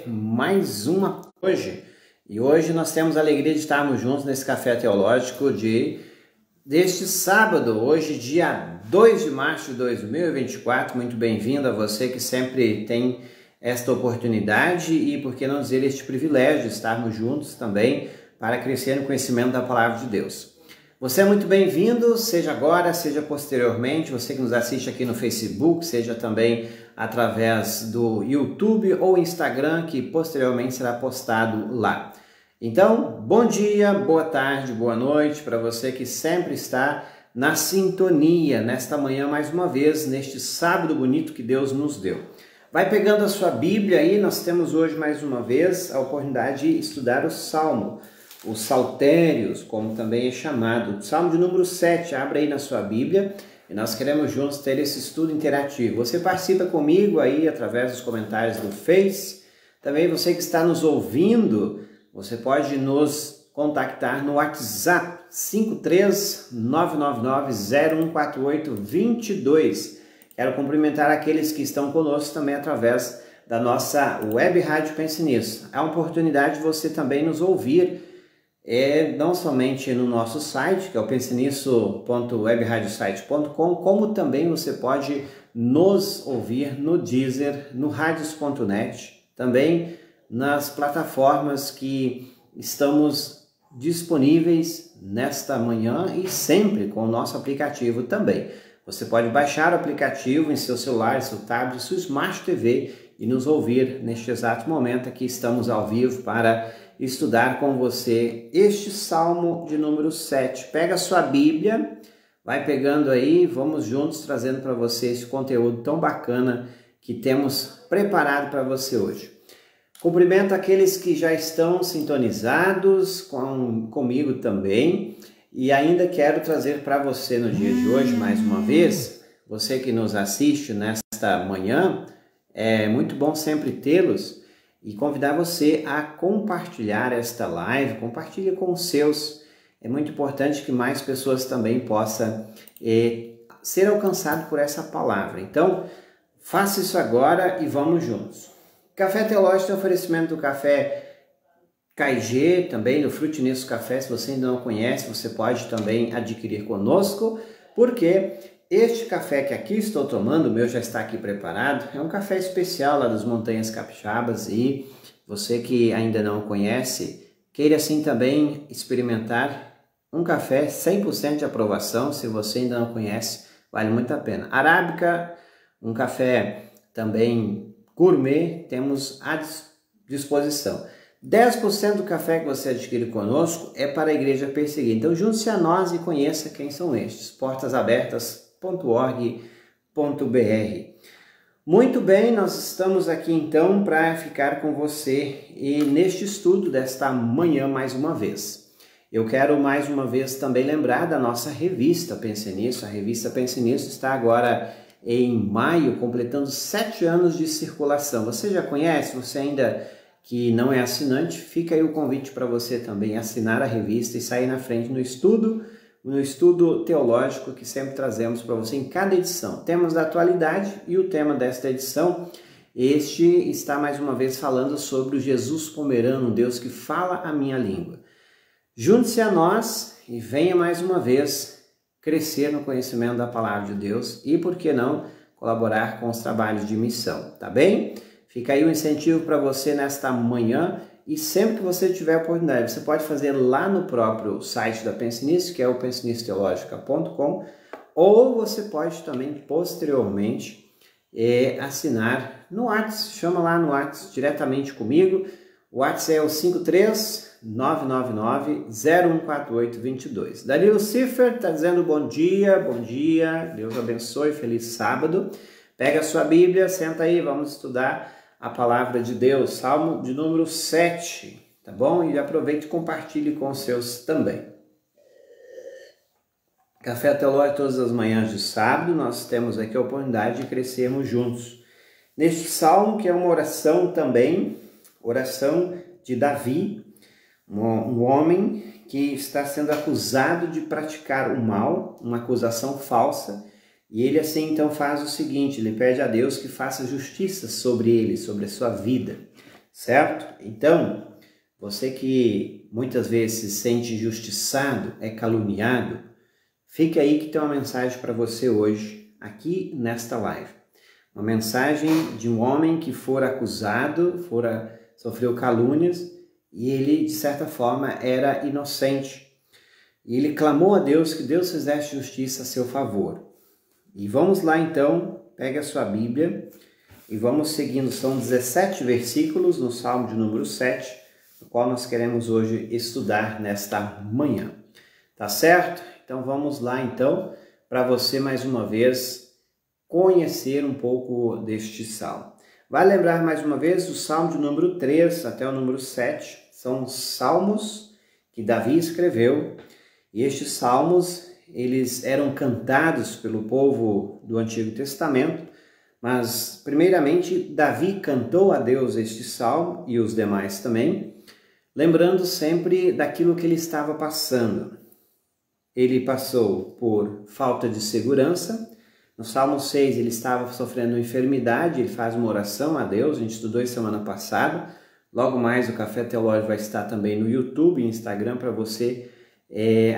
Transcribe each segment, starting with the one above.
Mais uma hoje. E hoje nós temos a alegria de estarmos juntos nesse café teológico deste sábado, hoje dia 2 de março de 2024. Muito bem-vindo a você que sempre tem esta oportunidade e, por que não dizer, este privilégio de estarmos juntos também para crescer no conhecimento da palavra de Deus. Você é muito bem-vindo, seja agora, seja posteriormente, você que nos assiste aqui no Facebook, seja também através do YouTube ou Instagram, que posteriormente será postado lá. Então, bom dia, boa tarde, boa noite para você que sempre está na sintonia, nesta manhã mais uma vez, neste sábado bonito que Deus nos deu. Vai pegando a sua Bíblia aí, nós temos hoje mais uma vez a oportunidade de estudar o Salmo. Os Saltérios, como também é chamado, Salmo de número 7, abra aí na sua Bíblia e nós queremos juntos ter esse estudo interativo. Você participa comigo aí através dos comentários do Face, também você que está nos ouvindo, você pode nos contactar no WhatsApp 53999-014822. Quero cumprimentar aqueles que estão conosco também através da nossa web rádio Pense Nisso. É uma oportunidade de você também nos ouvir, não somente no nosso site, que é o pensenisso.webradiosite.com, como também você pode nos ouvir no Deezer, no radios.net, também nas plataformas que estamos disponíveis nesta manhã e sempre com o nosso aplicativo também. Você pode baixar o aplicativo em seu celular, seu tablet, sua Smart TV e nos ouvir neste exato momento. Aqui estamos ao vivo para estudar com você este Salmo de número 7. Pega a sua Bíblia, vai pegando aí, vamos juntos trazendo para você esse conteúdo tão bacana que temos preparado para você hoje. Cumprimento aqueles que já estão sintonizados comigo também e ainda quero trazer para você no dia de hoje, mais uma vez, você que nos assiste nesta manhã, é muito bom sempre tê-los, e convidar você a compartilhar esta live, compartilhe com os seus. É muito importante que mais pessoas também possam ser alcançadas por essa palavra. Então, faça isso agora e vamos juntos. Café Teológico tem oferecimento do café KG, também do Frute Nisso Café. Se você ainda não conhece, você pode também adquirir conosco, porque este café que aqui estou tomando, o meu já está aqui preparado, é um café especial lá das Montanhas Capixabas e você que ainda não conhece, queira assim também experimentar um café 100% de aprovação. Se você ainda não conhece, vale muito a pena. Arábica, um café também gourmet, temos à disposição. 10% do café que você adquire conosco é para a Igreja Perseguida. Então junte-se a nós e conheça quem são estes. portasabertas.org.br. Muito bem, nós estamos aqui então para ficar com você e neste estudo desta manhã mais uma vez. Eu quero mais uma vez também lembrar da nossa revista Pense Nisso. A revista Pense Nisso está agora em maio, completando 7 anos de circulação. Você já conhece? Você ainda que não é assinante, fica aí o convite para você também assinar a revista e sair na frente no estudo teológico que sempre trazemos para você em cada edição. Temas da atualidade e o tema desta edição, este está mais uma vez falando sobre o Jesus pomerano, um Deus que fala a minha língua. Junte-se a nós e venha mais uma vez crescer no conhecimento da palavra de Deus e, por que não, colaborar com os trabalhos de missão, tá bem? Fica aí um incentivo para você nesta manhã e sempre que você tiver oportunidade, você pode fazer lá no próprio site da Pense Nisso, que é o pensenissoteologica.com, ou você pode também posteriormente assinar no WhatsApp, chama lá no WhatsApp diretamente comigo. O WhatsApp é o 53999-014822. Danilo Ciffer está dizendo bom dia, Deus abençoe, feliz sábado. Pega a sua Bíblia, senta aí, vamos estudar a palavra de Deus, Salmo de número 7, tá bom? E aproveite e compartilhe com os seus também. Café Teológico todas as manhãs de sábado, nós temos aqui a oportunidade de crescermos juntos. Neste salmo, que é uma oração também, oração de Davi, um homem que está sendo acusado de praticar o mal, uma acusação falsa, E ele assim então faz o seguinte, ele pede a Deus que faça justiça sobre ele, sobre a sua vida. certo? Então, você que muitas vezes se sente injustiçado, é caluniado, fique aí que tem uma mensagem para você hoje, aqui nesta live. Uma mensagem de um homem que fora acusado, sofreu calúnias, e ele, de certa forma, era inocente. E ele clamou a Deus que Deus fizesse justiça a seu favor. E vamos lá então, pegue a sua Bíblia e vamos seguindo, são 17 versículos no Salmo de número 7, o qual nós queremos hoje estudar nesta manhã. Tá certo? Então vamos lá então, para você mais uma vez conhecer um pouco deste salmo. Vai lembrar mais uma vez o salmo de número 3 até o número 7, são salmos que Davi escreveu, e estes salmos eles eram cantados pelo povo do Antigo Testamento, mas primeiramente Davi cantou a Deus este salmo e os demais também, lembrando sempre daquilo que ele estava passando. Ele passou por falta de segurança. No Salmo 6 ele estava sofrendo uma enfermidade, ele faz uma oração a Deus, a gente estudou isso semana passada. Logo mais o Café Teológico vai estar também no YouTube e Instagram para você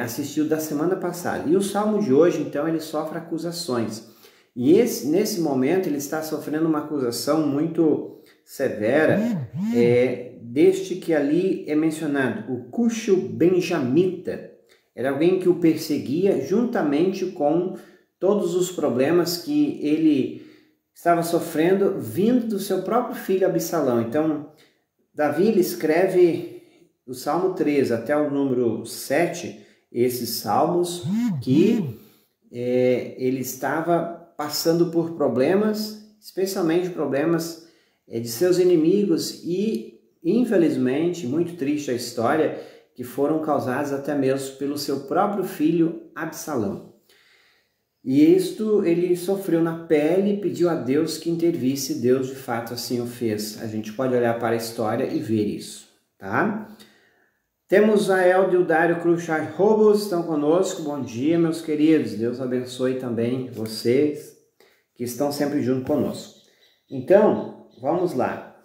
assistir o da semana passada. E o Salmo de hoje, então, ele sofre acusações. E nesse momento ele está sofrendo uma acusação muito severa, deste que ali é mencionado, o Cuxo Benjamita. Era alguém que o perseguia juntamente com todos os problemas que ele estava sofrendo vindo do seu próprio filho Absalão. Então, Davi ele escreve do Salmo 3 até o número 7, esses salmos que ele estava passando por problemas, especialmente problemas de seus inimigos e, infelizmente, muito triste a história, que foram causados até mesmo pelo seu próprio filho Absalão. E isto ele sofreu na pele e pediu a Deus que intervisse, Deus de fato assim o fez. A gente pode olhar para a história e ver isso, tá? Temos a Eldildário Cruxar Robos, estão conosco, bom dia meus queridos, Deus abençoe também vocês que estão sempre junto conosco. Então, vamos lá.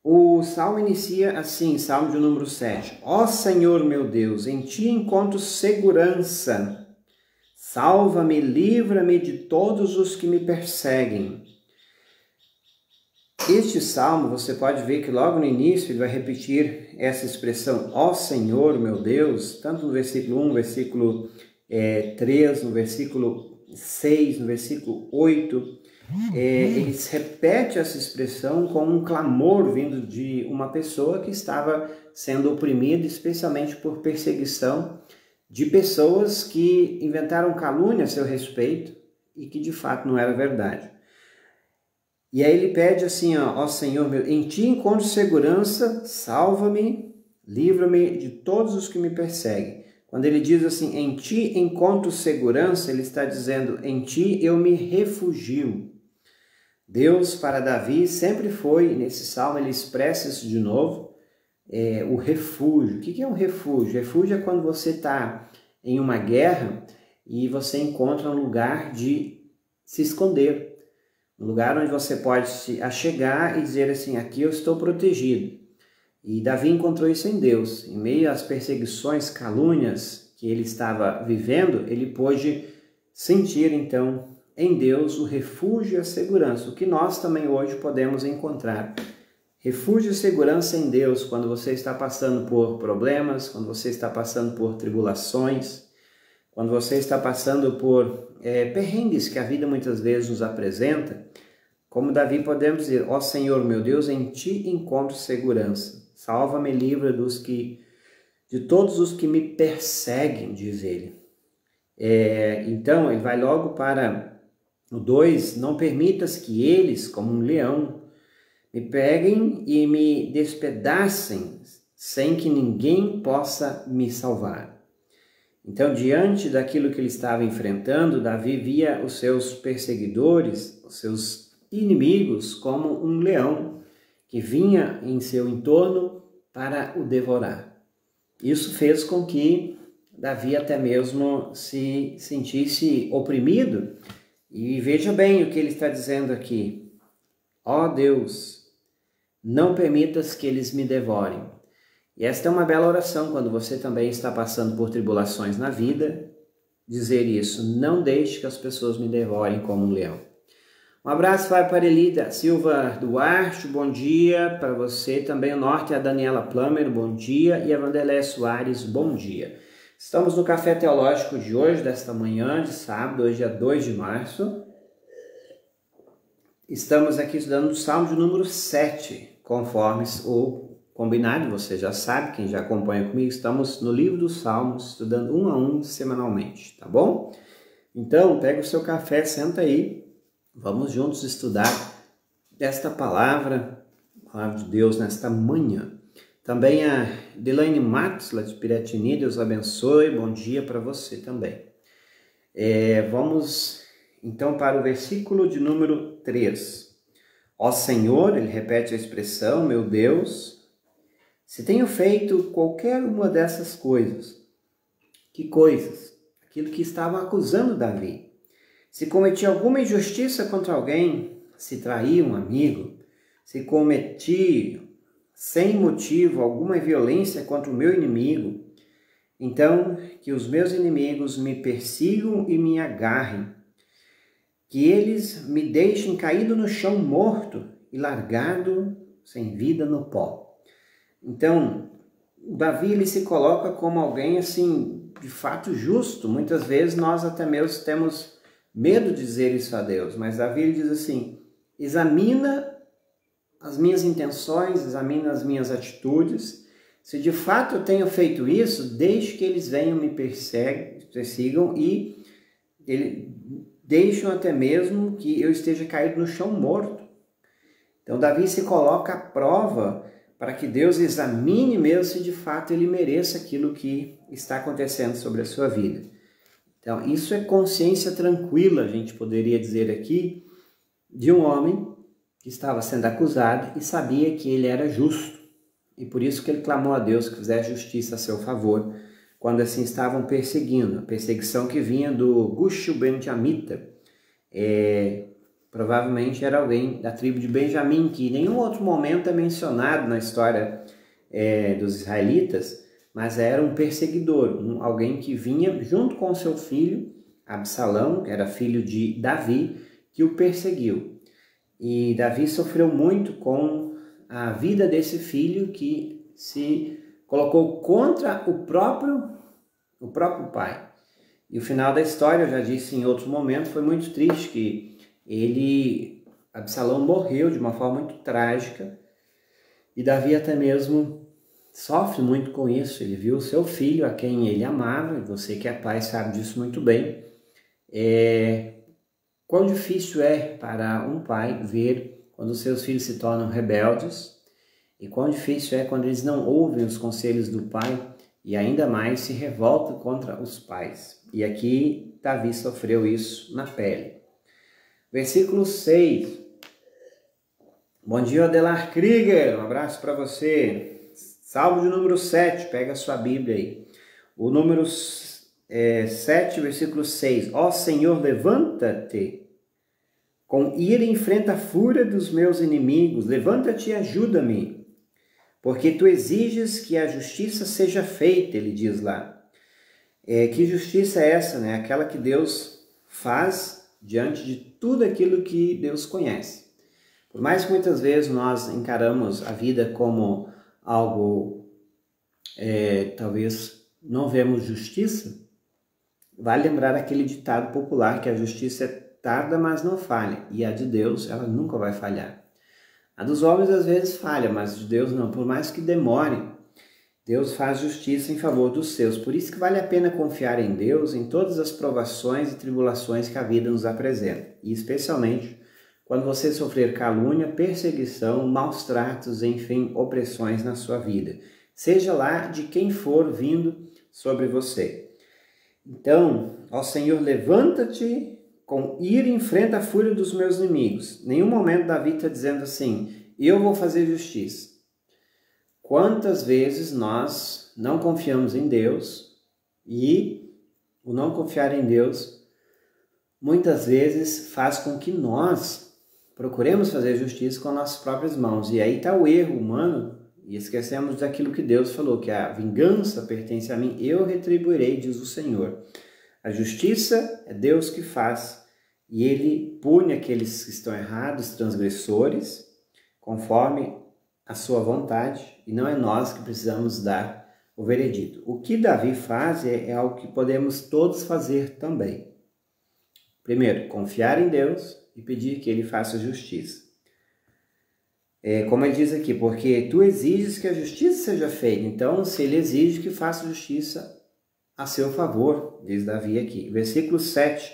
O salmo inicia assim, salmo de número 7. Ó Senhor meu Deus, em ti encontro segurança. Salva-me, livra-me de todos os que me perseguem. Este salmo, você pode ver que logo no início ele vai repetir essa expressão, ó Senhor, meu Deus, tanto no versículo 1, no versículo 3, no versículo 6, no versículo 8. Ele repete essa expressão com um clamor vindo de uma pessoa que estava sendo oprimida, especialmente por perseguição de pessoas que inventaram calúnia a seu respeito e que de fato não era verdade. E aí ele pede assim, ó Senhor meu, em ti encontro segurança, salva-me, livra-me de todos os que me perseguem. Quando ele diz assim, em ti encontro segurança, ele está dizendo, em ti eu me refugio. Deus para Davi sempre foi, nesse salmo ele expressa isso de novo, o refúgio. O que é um refúgio? Refúgio é quando você está em uma guerra e você encontra um lugar de se esconder. Um lugar onde você pode se achegar e dizer assim, aqui eu estou protegido. E Davi encontrou isso em Deus. Em meio às perseguições, calúnias que ele estava vivendo, ele pôde sentir então em Deus o refúgio e a segurança, o que nós também hoje podemos encontrar. Refúgio e segurança em Deus quando você está passando por problemas, quando você está passando por tribulações, quando você está passando por perrengues que a vida muitas vezes nos apresenta. Como Davi podemos dizer, ó Senhor meu Deus, em ti encontro segurança. Salva-me, livra de todos os que me perseguem, diz ele. Então ele vai logo para o 2, não permitas que eles, como um leão, me peguem e me despedacem, sem que ninguém possa me salvar. Então, diante daquilo que ele estava enfrentando, Davi via os seus perseguidores, os seus inimigos, como um leão que vinha em seu entorno para o devorar. Isso fez com que Davi até mesmo se sentisse oprimido. E veja bem o que ele está dizendo aqui. Ó Deus, não permitas que eles me devorem. E esta é uma bela oração quando você também está passando por tribulações na vida, dizer isso, não deixe que as pessoas me devorem como um leão. Um abraço vai para Elida Silva Duarte, bom dia para você. Também o norte a Daniela Plummer, bom dia. E a Vandelé Soares, bom dia. Estamos no Café Teológico de hoje, desta manhã de sábado, hoje é 2 de março. Estamos aqui estudando o Salmo de número 7, conforme o combinado, você já sabe, quem já acompanha comigo, estamos no livro dos Salmos, estudando um a um semanalmente, tá bom? Então, pega o seu café, senta aí. Vamos juntos estudar esta palavra de Deus nesta manhã. Também a Delaine Matos, lá de Piratini, Deus abençoe, bom dia para você também. Vamos então para o versículo de número 3. Ó Senhor, ele repete a expressão, meu Deus, se tenho feito qualquer uma dessas coisas, que coisas? Aquilo que estavam acusando Davi. Se cometi alguma injustiça contra alguém, se traí um amigo, se cometi sem motivo alguma violência contra o meu inimigo, então que os meus inimigos me persigam e me agarrem, que eles me deixem caído no chão morto e largado sem vida no pó. Então, Davi ele se coloca como alguém assim, de fato justo. Muitas vezes nós até mesmo temos medo de dizer isso a Deus, mas Davi ele diz assim, examina as minhas intenções, examina as minhas atitudes, se de fato eu tenho feito isso, deixe que eles venham me persigam e deixam até mesmo que eu esteja caído no chão morto. Então Davi se coloca à prova para que Deus examine mesmo se de fato ele mereça aquilo que está acontecendo sobre a sua vida. Então, isso é consciência tranquila, a gente poderia dizer aqui, de um homem que estava sendo acusado e sabia que ele era justo. E por isso que ele clamou a Deus que fizesse justiça a seu favor, quando assim estavam perseguindo. A perseguição que vinha do Gushio Benjamita. Provavelmente era alguém da tribo de Benjamim, que em nenhum outro momento é mencionado na história dos israelitas, mas era um perseguidor, alguém que vinha junto com seu filho, Absalão, que era filho de Davi, que o perseguiu. E Davi sofreu muito com a vida desse filho que se colocou contra o próprio pai. E o final da história, eu já disse em outro momento, foi muito triste, que Absalão morreu de uma forma muito trágica, e Davi até mesmo sofre muito com isso. Ele viu o seu filho, a quem ele amava, e você que é pai sabe disso muito bem, quão difícil é para um pai ver quando seus filhos se tornam rebeldes, e quão difícil é quando eles não ouvem os conselhos do pai, e ainda mais se revoltam contra os pais. E aqui Davi sofreu isso na pele. Versículo 6. Bom dia, Adelar Krieger, um abraço para você. Salmo de número 7, pega a sua Bíblia aí. O número 7, versículo 6. Ó Senhor, levanta-te, com ira enfrenta a fúria dos meus inimigos, levanta-te e ajuda-me, porque tu exiges que a justiça seja feita, ele diz lá. Que justiça é essa, né? Aquela que Deus faz diante de tudo aquilo que Deus conhece. Por mais que muitas vezes nós encaramos a vida como algo, talvez não vemos justiça, vale lembrar aquele ditado popular que a justiça é tarda, mas não falha, e a de Deus, ela nunca vai falhar. A dos homens às vezes falha, mas de Deus não, por mais que demore, Deus faz justiça em favor dos seus. Por isso que vale a pena confiar em Deus em todas as provações e tribulações que a vida nos apresenta, e especialmente quando você sofrer calúnia, perseguição, maus tratos, enfim, opressões na sua vida, seja lá de quem for vindo sobre você. Então, ó Senhor, levanta-te, com ira enfrenta a fúria dos meus inimigos. Em nenhum momento Davi está dizendo assim, eu vou fazer justiça. Quantas vezes nós não confiamos em Deus e o não confiar em Deus muitas vezes faz com que nós procuremos fazer justiça com nossas próprias mãos. E aí está o erro humano, e esquecemos daquilo que Deus falou, que a vingança pertence a mim, eu retribuirei, diz o Senhor. A justiça é Deus que faz, e Ele pune aqueles que estão errados, transgressores, conforme a sua vontade, e não é nós que precisamos dar o veredito. O que Davi faz é algo que podemos todos fazer também. Primeiro, confiar em Deus e pedir que Ele faça justiça. Como ele diz aqui, porque tu exiges que a justiça seja feita, então se Ele exige que faça justiça a seu favor, diz Davi aqui. Versículo 7.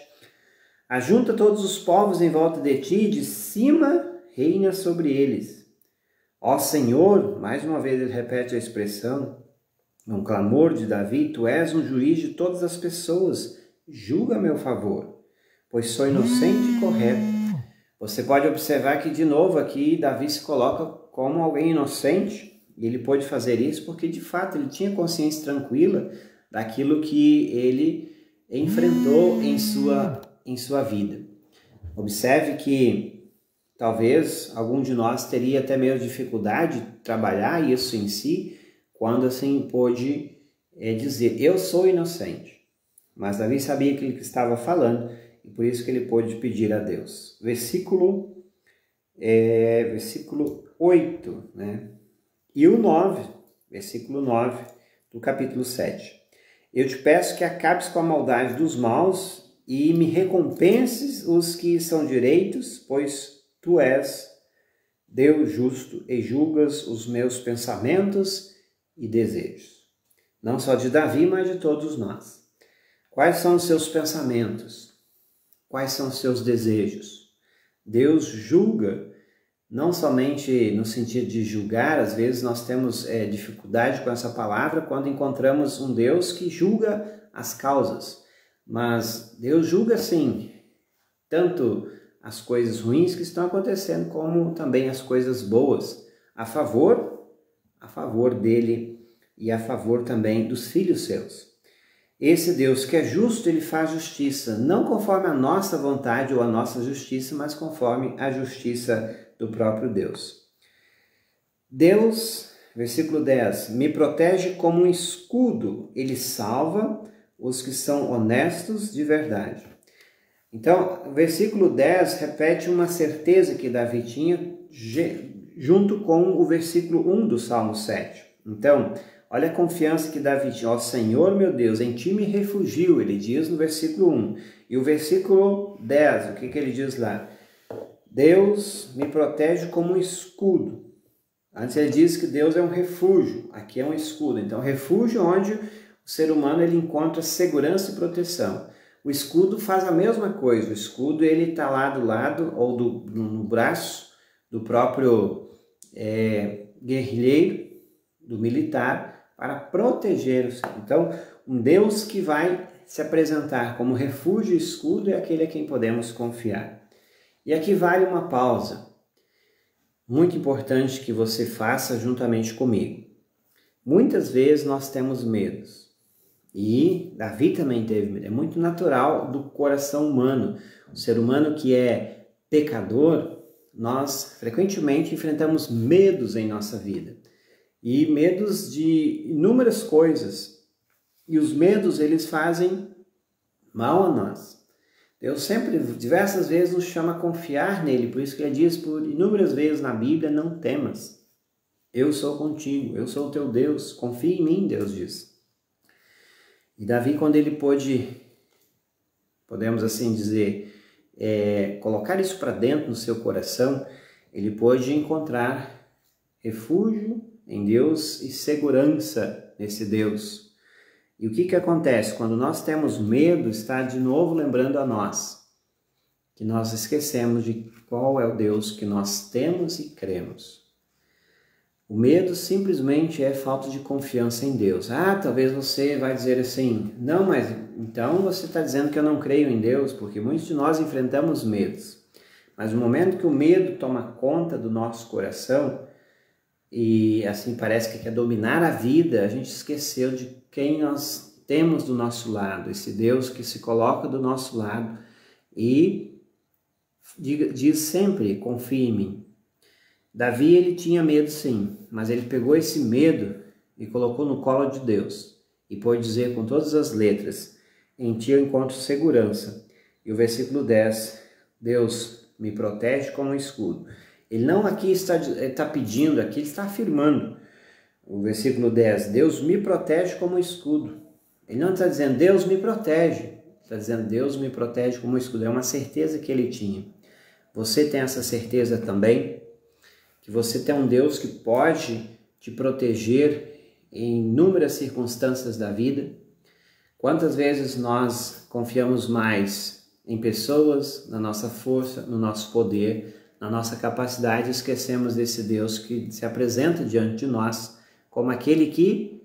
Ajunta todos os povos em volta de ti, de cima reina sobre eles. Ó Senhor, mais uma vez ele repete a expressão, um clamor de Davi, tu és um juiz de todas as pessoas, julga a meu favor, pois sou inocente e correto. Você pode observar que, de novo, aqui Davi se coloca como alguém inocente, e ele pôde fazer isso porque, de fato, ele tinha consciência tranquila daquilo que ele enfrentou em sua vida. Observe que talvez algum de nós teria até mesmo dificuldade de trabalhar isso em si, quando assim pôde dizer, eu sou inocente. Mas Davi sabia aquilo que estava falando, e por isso que ele pôde pedir a Deus. Versículo 8, né? E o 9, versículo 9 do capítulo 7. Eu te peço que acabes com a maldade dos maus e me recompenses os que são direitos, pois tu és Deus justo e julgas os meus pensamentos e desejos. Não só de Davi, mas de todos nós. Quais são os seus pensamentos? Quais são os seus desejos? Deus julga, não somente no sentido de julgar, às vezes nós temos dificuldade com essa palavra quando encontramos um Deus que julga as causas. Mas Deus julga sim, tanto as coisas ruins que estão acontecendo, como também as coisas boas, a favor dele e a favor também dos filhos seus. Esse Deus que é justo, ele faz justiça, não conforme a nossa vontade ou a nossa justiça, mas conforme a justiça do próprio Deus. Deus, versículo 10, me protege como um escudo, ele salva os que são honestos de verdade. Então, o versículo 10 repete uma certeza que Davi tinha junto com o versículo 1 do Salmo 7. Então, olha a confiança que Davi tinha. Ó Senhor meu Deus, em ti me refugio, ele diz no versículo 1. E o versículo 10, o que ele diz lá? Deus me protege como um escudo. Antes ele diz que Deus é um refúgio, aqui é um escudo. Então, refúgio onde o ser humano ele encontra segurança e proteção. O escudo faz a mesma coisa. O escudo ele está lá do lado ou no braço do próprio guerrilheiro, do militar, para proteger o ser. Então, um Deus que vai se apresentar como refúgio e escudo é aquele a quem podemos confiar. E aqui vale uma pausa, muito importante que você faça juntamente comigo. Muitas vezes nós temos medos, e Davi também teve medo, é muito natural do coração humano. O ser humano que é pecador, nós frequentemente enfrentamos medos em nossa vida. E medos de inúmeras coisas. E os medos, eles fazem mal a nós. Deus sempre, diversas vezes, nos chama a confiar nele. Por isso que ele diz por inúmeras vezes na Bíblia, não temas. Eu sou contigo, eu sou o teu Deus. Confia em mim, Deus diz. E Davi, quando ele pôde, podemos assim dizer, colocar isso para dentro no seu coração, ele pôde encontrar refúgio em Deus e segurança nesse Deus. E o que acontece? Quando nós temos medo, está de novo lembrando a nós que nós esquecemos de qual é o Deus que nós temos e cremos. O medo simplesmente é falta de confiança em Deus. Talvez você vai dizer assim, não, mas então você está dizendo que eu não creio em Deus, porque muitos de nós enfrentamos medos. Mas no momento que o medo toma conta do nosso coração, e assim parece que quer dominar a vida, a gente esqueceu de quem nós temos do nosso lado, esse Deus que se coloca do nosso lado e diz sempre, confie em mim. Davi, ele tinha medo sim, mas ele pegou esse medo e colocou no colo de Deus. E pôde dizer com todas as letras, em ti eu encontro segurança. E o versículo 10, Deus me protege como um escudo. Ele não aqui está pedindo, aqui ele está afirmando. O versículo 10, Deus me protege como um escudo. Ele não está dizendo, Deus me protege. Ele está dizendo, Deus me protege como um escudo. É uma certeza que ele tinha. Você tem essa certeza também? Que você tem um Deus que pode te proteger em inúmeras circunstâncias da vida? Quantas vezes nós confiamos mais em pessoas, na nossa força, no nosso poder, na nossa capacidade e esquecemos desse Deus que se apresenta diante de nós como aquele que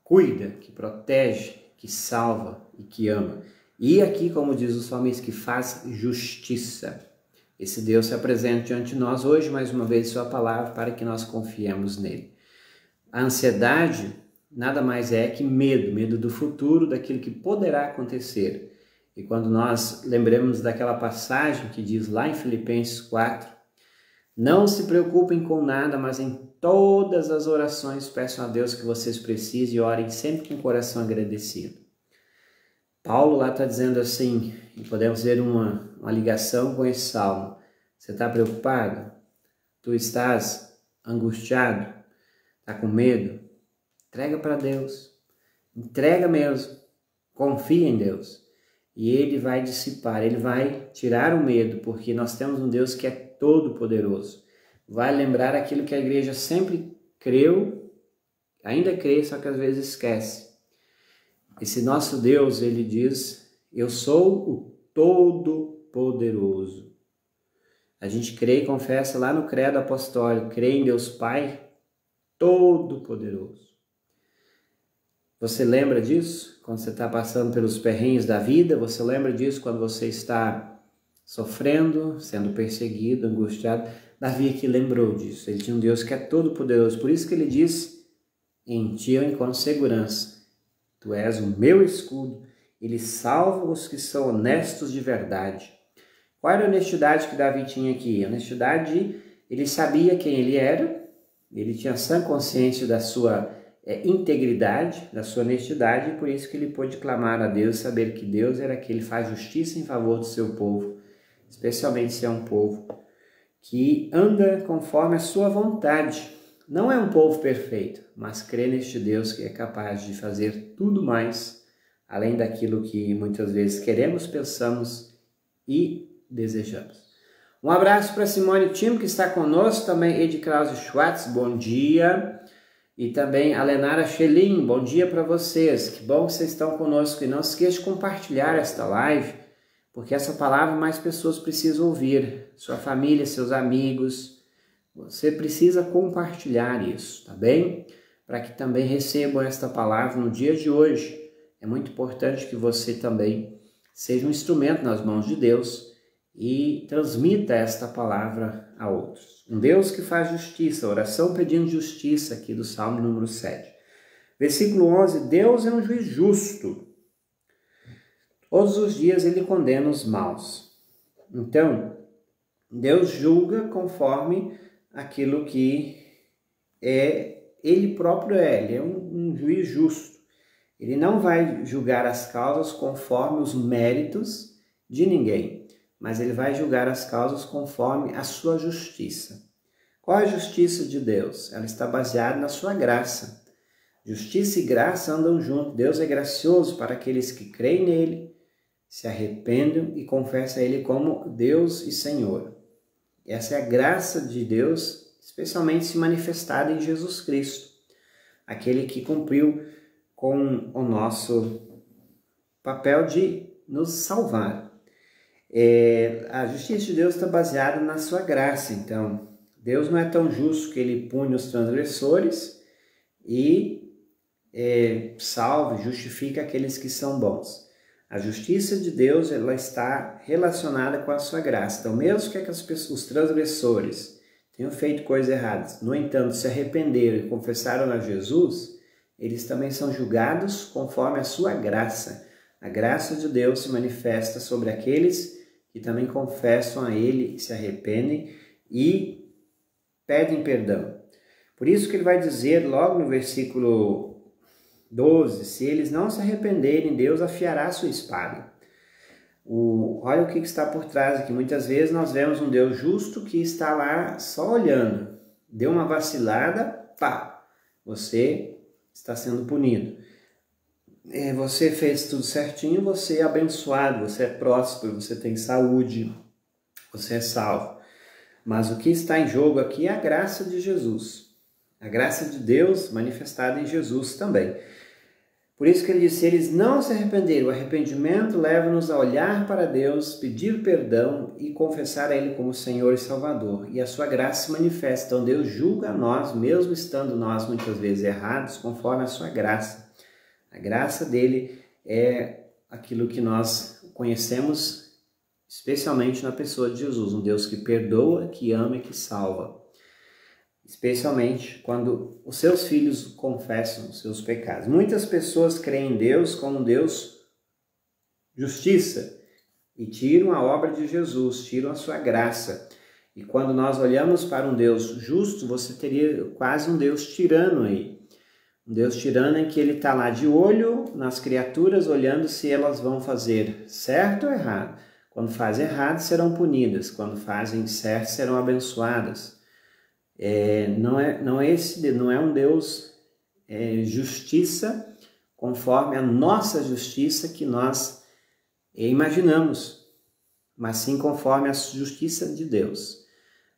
cuida, que protege, que salva e que ama. E aqui, como diz o salmista, que faz justiça. Esse Deus se apresenta diante de nós hoje, mais uma vez, sua palavra, para que nós confiemos nele. A ansiedade nada mais é que medo do futuro, daquilo que poderá acontecer. E quando nós lembramos daquela passagem que diz lá em Filipenses 4, não se preocupem com nada, mas em todas as orações peçam a Deus que vocês precisem e orem sempre com o coração agradecido. Paulo lá está dizendo assim, e podemos ver uma ligação com esse salmo. Você está preocupado? Tu estás angustiado? Está com medo? Entrega para Deus. Entrega mesmo. Confia em Deus. E Ele vai dissipar, Ele vai tirar o medo, porque nós temos um Deus que é todo poderoso. Vai lembrar aquilo que a igreja sempre creu, ainda crê, só que às vezes esquece. Esse nosso Deus, Ele diz, eu sou o Todo-Poderoso. A gente crê e confessa lá no credo apostólico, crê em Deus Pai Todo-Poderoso. Você lembra disso quando você está passando pelos perrengues da vida? Você lembra disso quando você está sofrendo, sendo perseguido, angustiado? Davi aqui lembrou disso. Ele tinha um Deus que é todo-poderoso. Por isso que ele diz, em ti eu encontro segurança. Tu és o meu escudo. Ele salva os que são honestos de verdade. Qual era a honestidade que Davi tinha aqui? A honestidade, ele sabia quem ele era, ele tinha sã consciência da sua integridade, da sua honestidade, e por isso que ele pôde clamar a Deus, saber que Deus era aquele que faz justiça em favor do seu povo, especialmente se é um povo que anda conforme a sua vontade. Não é um povo perfeito, mas crê neste Deus que é capaz de fazer tudo mais, além daquilo que muitas vezes queremos, pensamos e desejamos. Um abraço para Simone Timo, que está conosco, também Ed Krause Schwartz, bom dia. E também a Lenara Schelin, bom dia para vocês. Que bom que vocês estão conosco. E não se esqueça de compartilhar esta live, porque essa palavra mais pessoas precisam ouvir. Sua família, seus amigos. Você precisa compartilhar isso, tá bem? Para que também recebam esta palavra no dia de hoje. É muito importante que você também seja um instrumento nas mãos de Deus e transmita esta palavra a outros. Um Deus que faz justiça, oração pedindo justiça aqui do Salmo número 7. Versículo 11, Deus é um juiz justo. Todos os dias ele condena os maus. Então, Deus julga conforme aquilo que ele próprio é. Ele é um juiz justo. Ele não vai julgar as causas conforme os méritos de ninguém, mas ele vai julgar as causas conforme a sua justiça. Qual é a justiça de Deus? Ela está baseada na sua graça. Justiça e graça andam juntos. Deus é gracioso para aqueles que creem nele, se arrependem e confessam a ele como Deus e Senhor. Essa é a graça de Deus, especialmente se manifestada em Jesus Cristo, aquele que cumpriu com o nosso papel de nos salvar. A justiça de Deus está baseada na sua graça. Então, Deus não é tão justo que ele pune os transgressores e salva, justifica aqueles que são bons. A justiça de Deus ela está relacionada com a sua graça. Então, mesmo que os transgressores tenham feito coisas erradas, no entanto, se arrependeram e confessaram a Jesus, eles também são julgados conforme a sua graça. A graça de Deus se manifesta sobre aqueles que também confessam a Ele, se arrependem e pedem perdão. Por isso que ele vai dizer logo no versículo 12, se eles não se arrependerem, Deus afiará a sua espada. Olha o que está por trás aqui. Muitas vezes nós vemos um Deus justo que está lá só olhando. Deu uma vacilada, pá, você está sendo punido. Você fez tudo certinho, você é abençoado, você é próspero, você tem saúde, você é salvo. Mas o que está em jogo aqui é a graça de Jesus. A graça de Deus manifestada em Jesus também. Por isso que ele disse, se eles não se arrependerem, o arrependimento leva-nos a olhar para Deus, pedir perdão e confessar a Ele como Senhor e Salvador. E a sua graça se manifesta. Então Deus julga a nós, mesmo estando nós muitas vezes errados, conforme a sua graça. A graça dele é aquilo que nós conhecemos, especialmente na pessoa de Jesus. Um Deus que perdoa, que ama e que salva. Especialmente quando os seus filhos confessam os seus pecados. Muitas pessoas creem em Deus como Deus justiça e tiram a obra de Jesus, tiram a sua graça. E quando nós olhamos para um Deus justo, você teria quase um Deus tirano aí. Um Deus tirano em que ele está lá de olho nas criaturas, olhando se elas vão fazer certo ou errado. Quando fazem errado, serão punidas. Quando fazem certo, serão abençoadas. Não é um Deus justiça conforme a nossa justiça que nós imaginamos, mas sim conforme a justiça de Deus.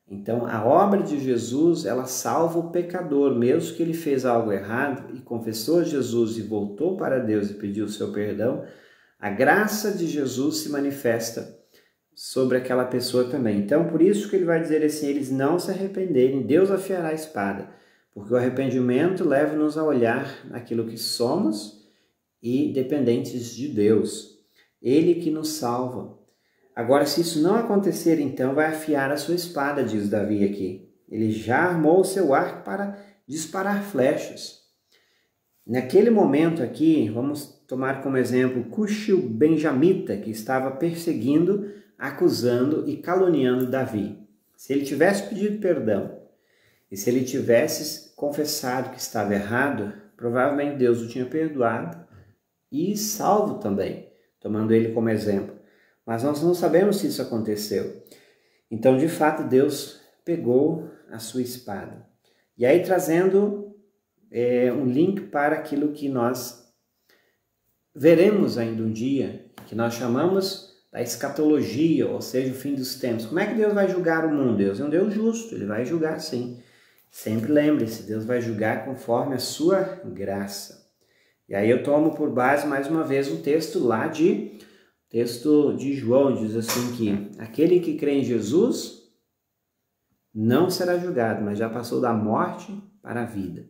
Então, a obra de Jesus, ela salva o pecador, mesmo que ele fez algo errado e confessou Jesus e voltou para Deus e pediu o seu perdão, a graça de Jesus se manifesta sobre aquela pessoa também. Então, por isso que ele vai dizer assim, eles não se arrependerem, Deus afiará a espada, porque o arrependimento leva-nos a olhar aquilo que somos e dependentes de Deus. Ele que nos salva. Agora, se isso não acontecer, então vai afiar a sua espada, diz Davi aqui. Ele já armou o seu arco para disparar flechas. Naquele momento aqui, vamos tomar como exemplo Cushi o benjamita, que estava perseguindo, acusando e caluniando Davi. Se ele tivesse pedido perdão e se ele tivesse confessado que estava errado, provavelmente Deus o tinha perdoado e salvo também, tomando ele como exemplo. Mas nós não sabemos se isso aconteceu. Então, de fato, Deus pegou a sua espada. E aí, trazendo um link para aquilo que nós veremos ainda um dia, que nós chamamos da escatologia, ou seja, o fim dos tempos. Como é que Deus vai julgar o mundo? Deus é um Deus justo, Ele vai julgar sim. Sempre lembre-se, Deus vai julgar conforme a sua graça. E aí eu tomo por base, mais uma vez, um texto de João, diz assim que aquele que crê em Jesus não será julgado, mas já passou da morte para a vida.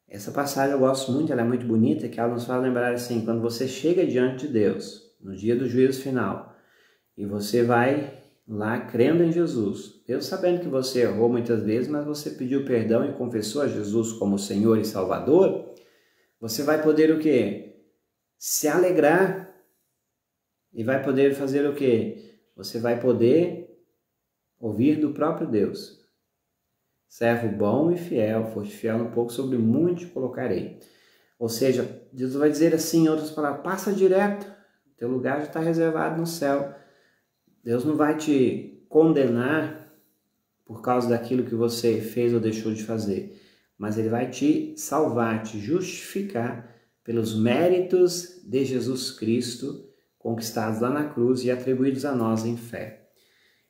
Essa passagem eu gosto muito, ela é muito bonita, que ela nos faz lembrar assim, quando você chega diante de Deus, no dia do juízo final, e você vai lá crendo em Jesus, Deus sabendo que você errou muitas vezes, mas você pediu perdão e confessou a Jesus como Senhor e Salvador, você vai poder o quê? Se alegrar. E vai poder fazer o quê? Você vai poder ouvir do próprio Deus. Servo bom e fiel, foste fiel no pouco, sobre muito te colocarei. Ou seja, Deus vai dizer assim, em outras palavras, passa direto, teu lugar já está reservado no céu. Deus não vai te condenar por causa daquilo que você fez ou deixou de fazer, mas Ele vai te salvar, te justificar pelos méritos de Jesus Cristo, conquistados lá na cruz e atribuídos a nós em fé.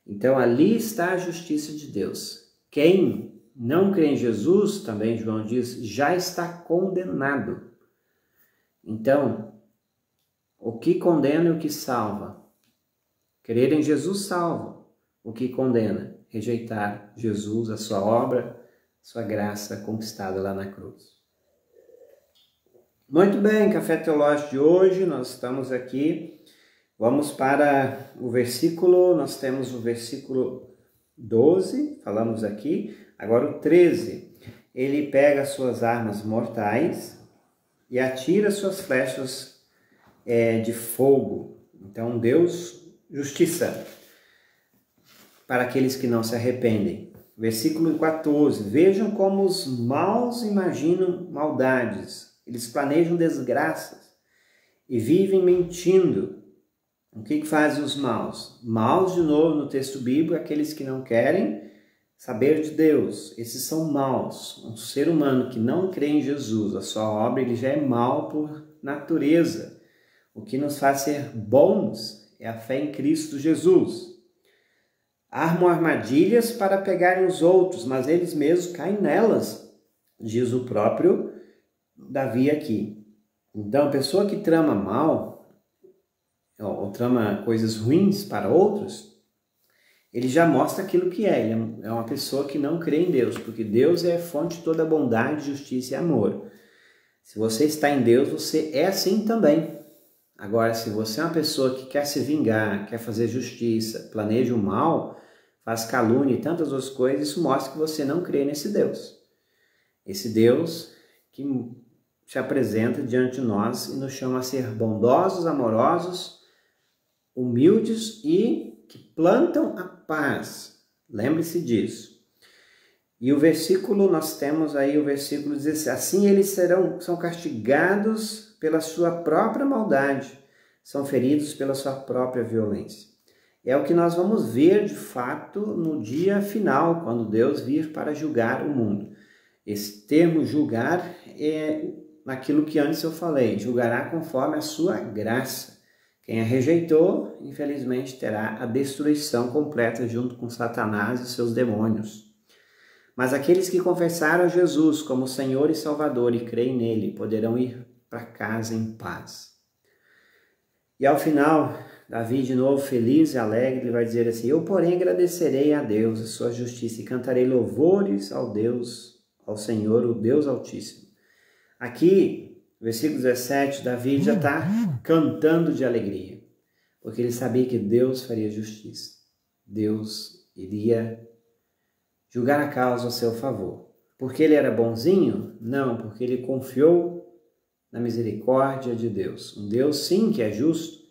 Então ali está a justiça de Deus. Quem não crê em Jesus, também João diz, já está condenado. Então, o que condena e o que salva? Crer em Jesus salva. O que condena? Rejeitar Jesus, a sua obra, sua graça conquistada lá na cruz. Muito bem, Café Teológico de hoje, nós estamos aqui, vamos para o versículo, nós temos o versículo 12, falamos aqui, agora o 13, ele pega as suas armas mortais e atira suas flechas de fogo. Então Deus justiça para aqueles que não se arrependem. Versículo 14. Vejam como os maus imaginam maldades. Eles planejam desgraças e vivem mentindo. O que fazem os maus? Maus, de novo, no texto bíblico, aqueles que não querem saber de Deus. Esses são maus. Um ser humano que não crê em Jesus, a sua obra, ele já é mau por natureza. O que nos faz ser bons é a fé em Cristo Jesus. Armam armadilhas para pegarem os outros, mas eles mesmos caem nelas, diz o próprio Davi aqui. Então, a pessoa que trama mal, ou trama coisas ruins para outros, ele já mostra aquilo que é. Ele é uma pessoa que não crê em Deus, porque Deus é a fonte de toda bondade, justiça e amor. Se você está em Deus, você é assim também. Agora, se você é uma pessoa que quer se vingar, quer fazer justiça, planeja o mal, faz calúnia e tantas outras coisas, isso mostra que você não crê nesse Deus. Esse Deus que se apresenta diante de nós e nos chama a ser bondosos, amorosos, humildes e que plantam a paz. Lembre-se disso. E o versículo, nós temos aí o versículo 16. Assim eles são castigados pela sua própria maldade, são feridos pela sua própria violência. É o que nós vamos ver de fato no dia final, quando Deus vir para julgar o mundo. Esse termo julgar é naquilo que antes eu falei, julgará conforme a sua graça. Quem a rejeitou, infelizmente, terá a destruição completa junto com Satanás e seus demônios. Mas aqueles que confessaram Jesus como Senhor e Salvador e creem nele, poderão ir para casa em paz. E ao final, Davi, de novo, feliz e alegre, ele vai dizer assim: eu, porém, agradecerei a Deus a sua justiça e cantarei louvores ao Deus, ao Senhor, o Deus Altíssimo. Aqui, versículo 17, Davi já está cantando de alegria, porque ele sabia que Deus faria justiça. Deus iria julgar a causa a seu favor. Porque ele era bonzinho? Não, porque ele confiou na misericórdia de Deus. Um Deus, sim, que é justo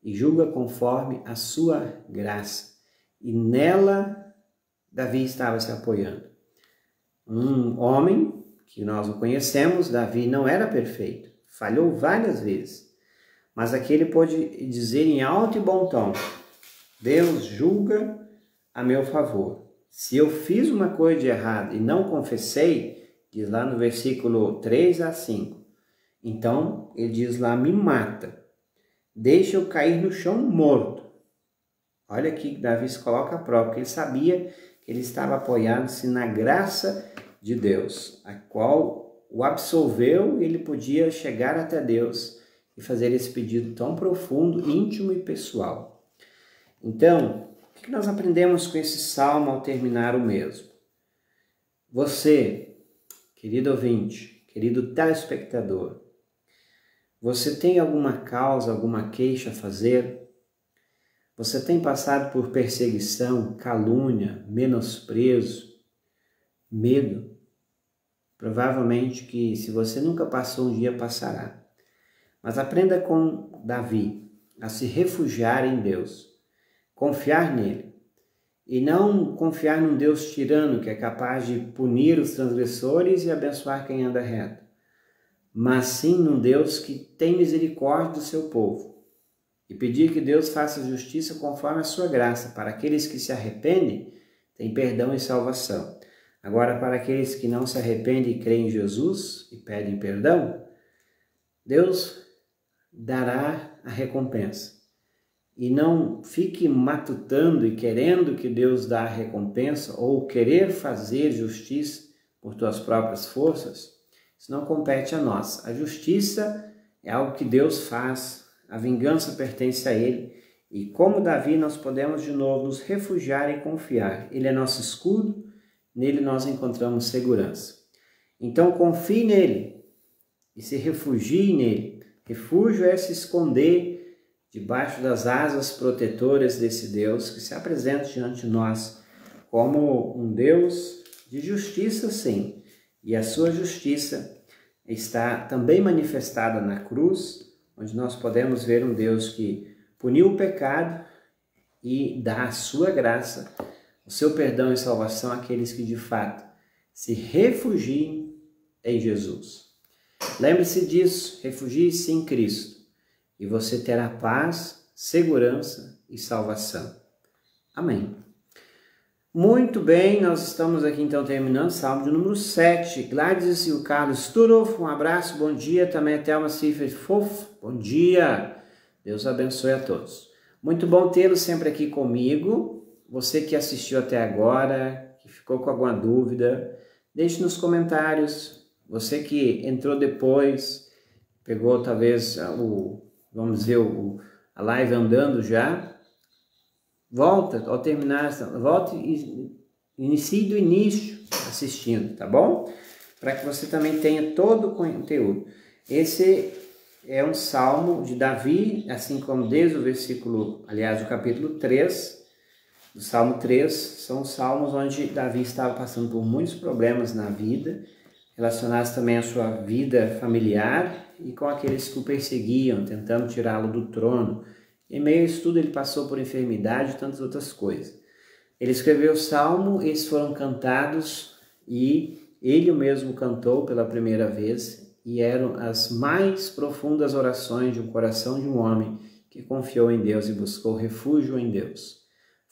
e julga conforme a sua graça. E nela, Davi estava se apoiando. Um homem que nós o conhecemos, Davi não era perfeito, falhou várias vezes. Mas aqui ele pôde dizer em alto e bom tom: Deus julga a meu favor. Se eu fiz uma coisa de errado e não confessei, diz lá no versículo 3 a 5, então ele diz lá: me mata, deixa eu cair no chão morto. Olha aqui que Davi se coloca à prova, porque ele sabia que ele estava apoiando-se na graça de Deus, a qual o absolveu e ele podia chegar até Deus e fazer esse pedido tão profundo, íntimo e pessoal. Então, o que nós aprendemos com esse salmo ao terminar o mesmo? Você, querido ouvinte, querido telespectador, você tem alguma causa, alguma queixa a fazer? Você tem passado por perseguição, calúnia, menosprezo, medo? Provavelmente que se você nunca passou, um dia passará. Mas aprenda com Davi a se refugiar em Deus, confiar nele e não confiar num Deus tirano que é capaz de punir os transgressores e abençoar quem anda reto, mas sim num Deus que tem misericórdia do seu povo e pedir que Deus faça justiça conforme a sua graça. Para aqueles que se arrependem, tem perdão e salvação. Agora, para aqueles que não se arrependem e creem em Jesus e pedem perdão, Deus dará a recompensa. E não fique matutando e querendo que Deus dá a recompensa ou querer fazer justiça por tuas próprias forças. Isso não compete a nós. A justiça é algo que Deus faz, a vingança pertence a Ele. E como Davi, nós podemos de novo nos refugiar e confiar. Ele é nosso escudo, nele nós encontramos segurança. Então confie nele e se refugie nele. Refúgio é se esconder debaixo das asas protetoras desse Deus que se apresenta diante de nós como um Deus de justiça, sim. E a sua justiça está também manifestada na cruz, onde nós podemos ver um Deus que puniu o pecado e dá a sua graça, o seu perdão e salvação àqueles que de fato se refugiem em Jesus. Lembre-se disso, refugie-se em Cristo e você terá paz, segurança e salvação. Amém. Muito bem, nós estamos aqui então terminando, Salmo de número 7. Gladys e o Carlos Turoff, um abraço, bom dia. Também a Thelma Cifres Fof, bom dia. Deus abençoe a todos. Muito bom tê-los sempre aqui comigo. Você que assistiu até agora, que ficou com alguma dúvida, deixe nos comentários. Você que entrou depois, pegou talvez vamos ver a live andando já, volta ao terminar, volte e inicie do início assistindo, tá bom? Para que você também tenha todo o conteúdo. Esse é um salmo de Davi, assim como desde o versículo, aliás, o capítulo 3, do Salmo 3, são salmos onde Davi estava passando por muitos problemas na vida, relacionados também à sua vida familiar e com aqueles que o perseguiam, tentando tirá-lo do trono. Em meio a isso tudo, ele passou por enfermidade e tantas outras coisas. Ele escreveu o salmo, esses foram cantados e ele mesmo cantou pela primeira vez e eram as mais profundas orações de um coração de um homem que confiou em Deus e buscou refúgio em Deus.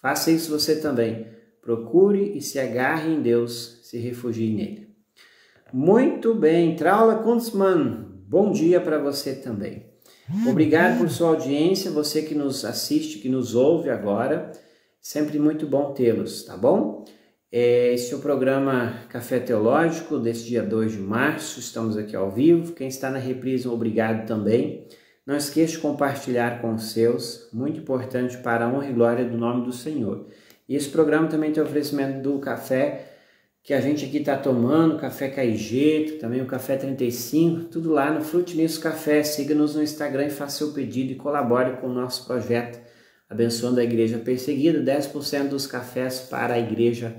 Faça isso você também. Procure e se agarre em Deus, se refugie nele. Muito bem, Traula Kunzmann, bom dia para você também. Obrigado por sua audiência, você que nos assiste, que nos ouve agora. Sempre muito bom tê-los, tá bom? Esse é o programa Café Teológico desse dia 2 de março. Estamos aqui ao vivo. Quem está na reprise, obrigado também. Não esqueça de compartilhar com os seus, muito importante para a honra e glória do nome do Senhor. E esse programa também tem oferecimento do café que a gente aqui está tomando, café Caigeto, também o café 35, tudo lá no Frute Nisso Café. Siga-nos no Instagram e faça seu pedido e colabore com o nosso projeto, abençoando a igreja perseguida, 10% dos cafés para a igreja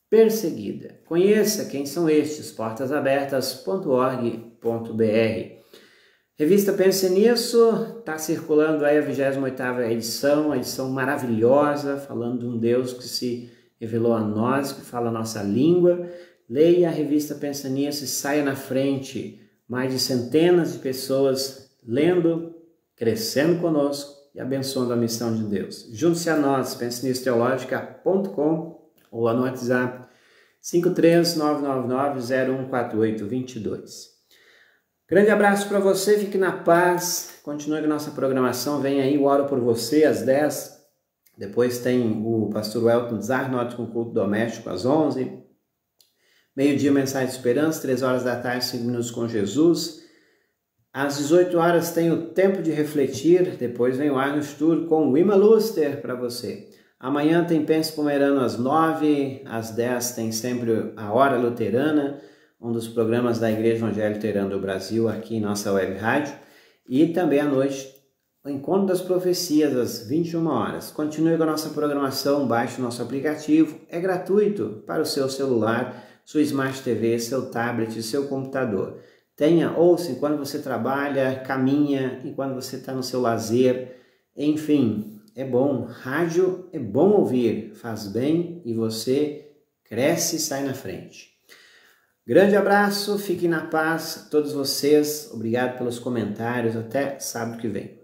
perseguida. Conheça quem são estes, portasabertas.org.br. Revista Pense Nisso, está circulando aí a 28ª edição, a edição maravilhosa, falando de um Deus que se revelou a nós, que fala a nossa língua. Leia a revista Pensa Nisso e saia na frente. Mais de centenas de pessoas lendo, crescendo conosco e abençoando a missão de Deus. Junte-se a nós, pensanissoteologica.com ou lá no WhatsApp 53999014822. Grande abraço para você, fique na paz, continue com a nossa programação, vem aí o Oro por Você às 10. Depois tem o pastor Welton Zarnot com culto doméstico às 11. Meio-dia, mensagem de esperança, 3 horas da tarde, 5 minutos com Jesus. Às 18 horas tem o Tempo de Refletir, depois vem o Arno Stur com o Ima Luster para você. Amanhã tem Pense Pomerano às 9, às 10 tem sempre a Hora Luterana, um dos programas da Igreja Evangélica Luterana do Brasil, aqui em nossa web rádio. E também à noite, o Encontro das Profecias, às 21 horas. Continue com a nossa programação, baixe o nosso aplicativo, é gratuito para o seu celular, sua Smart TV, seu tablet, seu computador. Ouça enquanto você trabalha, caminha, enquanto você está no seu lazer, enfim, é bom. Rádio é bom ouvir, faz bem e você cresce e sai na frente. Grande abraço, fiquem na paz, todos vocês, obrigado pelos comentários, até sábado que vem.